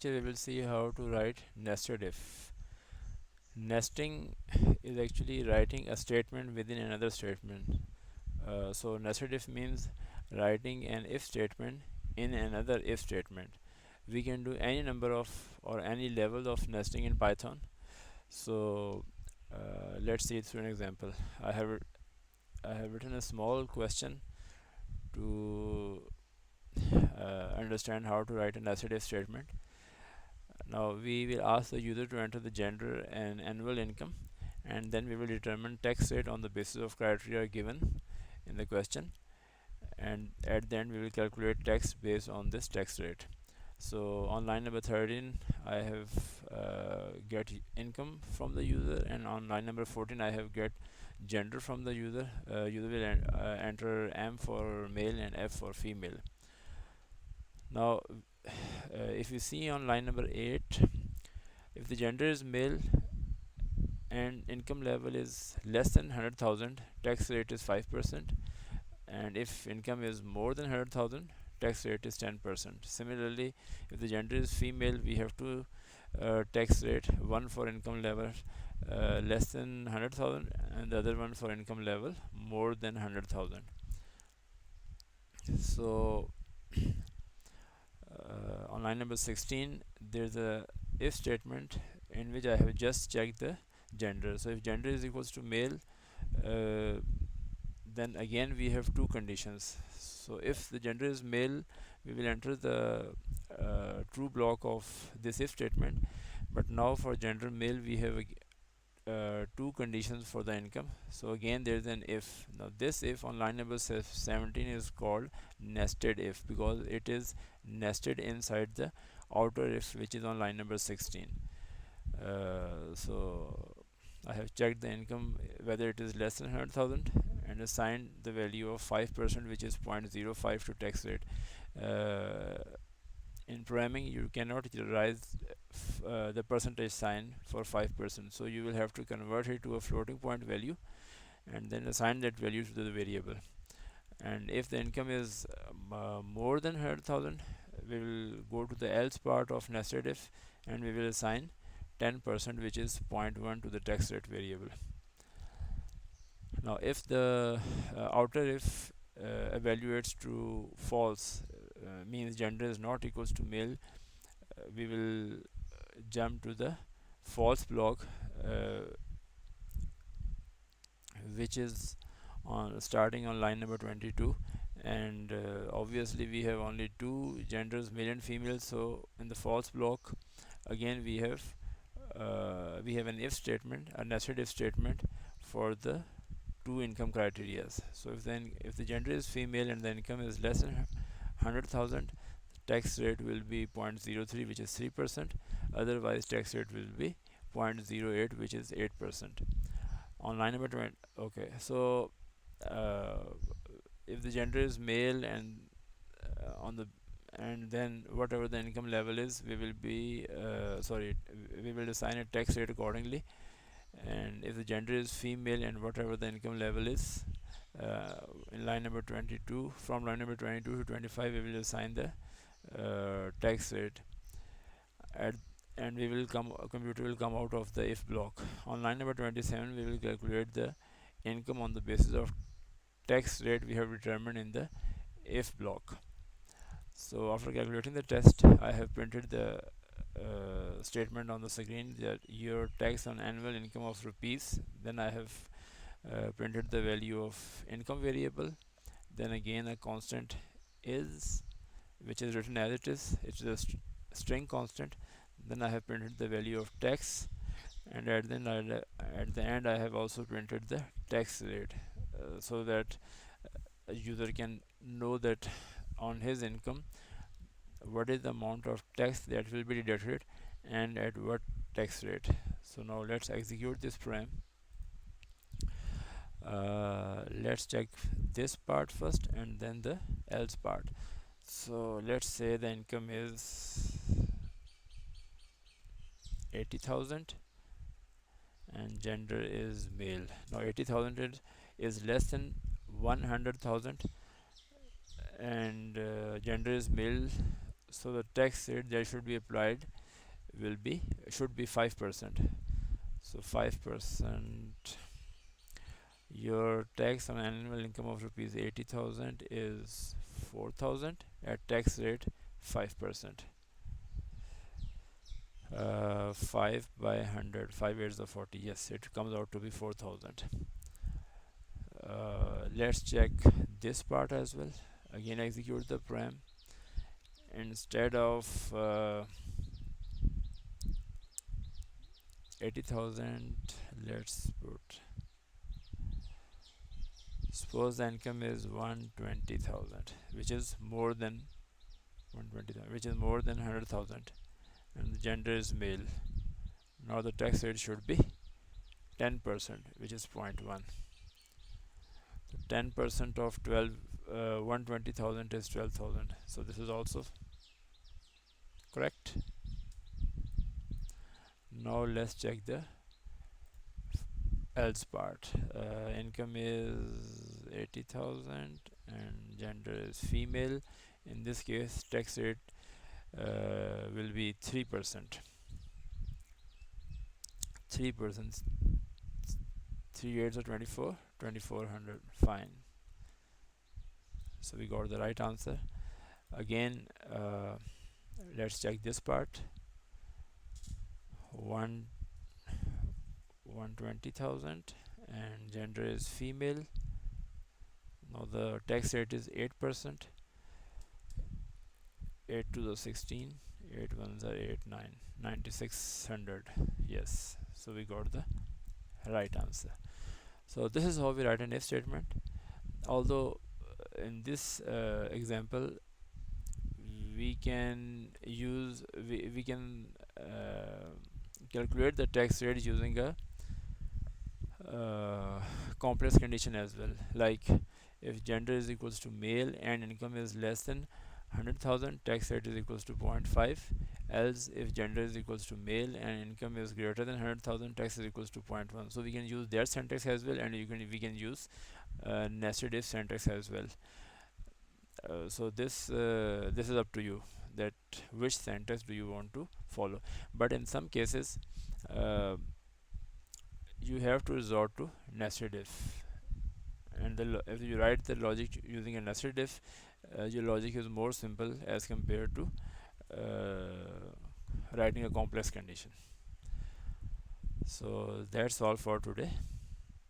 We will see how to write nested if. Nesting is actually writing a statement within another statement. So nested if means writing an if statement in another if statement. We can do any number of or any level of nesting in Python. So let's see it through an example. I have written a small question to understand how to write a nested if statement. Now we will ask the user to enter the gender and annual income, and then we will determine tax rate on the basis of criteria given in the question, and at the end we will calculate tax based on this tax rate. So on line number 13 I have get income from the user, and on line number 14 I have get gender from the user. User will enter M for male and F for female. Now if you see on line number 8, if the gender is male and income level is less than 100,000, tax rate is 5%, and if income is more than 100,000, tax rate is 10%. Similarly, if the gender is female, we have two tax rate, one for income level less than 100,000 and the other one for income level more than 100,000. So on line number 16 there's a if statement in which I have just checked the gender. So if gender is equals to male, uh, then again we have two conditions. So if the gender is male, we will enter the true block of this if statement, but now for gender male we have two conditions for the income. So again there is an if. Now this if on line number 17 is called nested if, because it is nested inside the outer if, which is on line number 16. So I have checked the income whether it is less than 100,000 and assigned the value of 5%, which is 0.05 to tax rate. Uh, in programming you cannot utilize the percentage sign for 5%, so you will have to convert it to a floating point value and then assign that value to the variable. And if the income is more than 100,000, we will go to the else part of nested if and we will assign 10%, which is 0.1 to the tax rate variable. Now if the outer if evaluates to false, means gender is not equals to male, we will jump to the false block, which is on starting on line number 22, and obviously we have only two genders, male and female. So in the false block again we have an if statement, a nested if statement for the two income criterias. So if the gender is female and the income is less than 100,000, tax rate will be 0.03, which is 3%. Otherwise tax rate will be 0.08, which is 8%. On line number 20, okay, so uh, if the gender is male and on the and then whatever the income level is, we will be we will assign a tax rate accordingly. And if the gender is female and whatever the income level is, in line number 22, from line number 22 to 25 we will assign the tax rate at, and we will come computer will come out of the if block. On line number 27 we will calculate the income on the basis of tax rate we have determined in the if block. So after calculating the test, I have printed the statement on the screen that your tax on annual income of rupees. Then I have printed the value of income variable. Then again a constant is, which is written as it is. It's a string constant. Then I have printed the value of tax, and at the end I have also printed the tax rate, so that a user can know that on his income what is the amount of tax that will be deducted and at what tax rate. So now let's execute this program. Let's check this part first and then the else part. So let's say the income is 80,000 and gender is male. Now 80,000 is less than 100,000 and gender is male, So the tax rate that should be applied should be 5%. So 5%, your tax on annual income of rupees 80,000 is 4,000 at tax rate 5%. 5 by 100, 5 8s of 40, yes, it comes out to be 4,000. Let's check this part as well. Again, execute the program. Instead of 80,000, let's put, suppose the income is 120,000, which is more than 120,000, which is more than 100,000, and the gender is male. Now the tax rate should be 10%, which is 0.1. So 10% of 120,000 is 12,000. So this is also correct. Now let's check the else part. Income is 80,000 and gender is female. In this case, tax rate will be 3%. 3%. 3 8s are 24, 2400. Fine. So we got the right answer. Again, let's check this part. 120,000 and gender is female. Now the tax rate is 8%. 8 to the 16, 8 ones are 8 9, 9600. Yes, so we got the right answer. So this is how we write an if statement. Although in this example we can calculate the tax rate using a complex condition as well, like if gender is equals to male and income is less than 100,000, tax rate is equals to 0.5. Else if gender is equals to male and income is greater than 100,000, tax is equals to 0.1. So we can use that syntax as well, and we can use nested if syntax as well. So this is up to you that which syntax do you want to follow. But in some cases you have to resort to nested if, and if you write the logic using a nested if, your logic is more simple as compared to writing a complex condition. So that's all for today.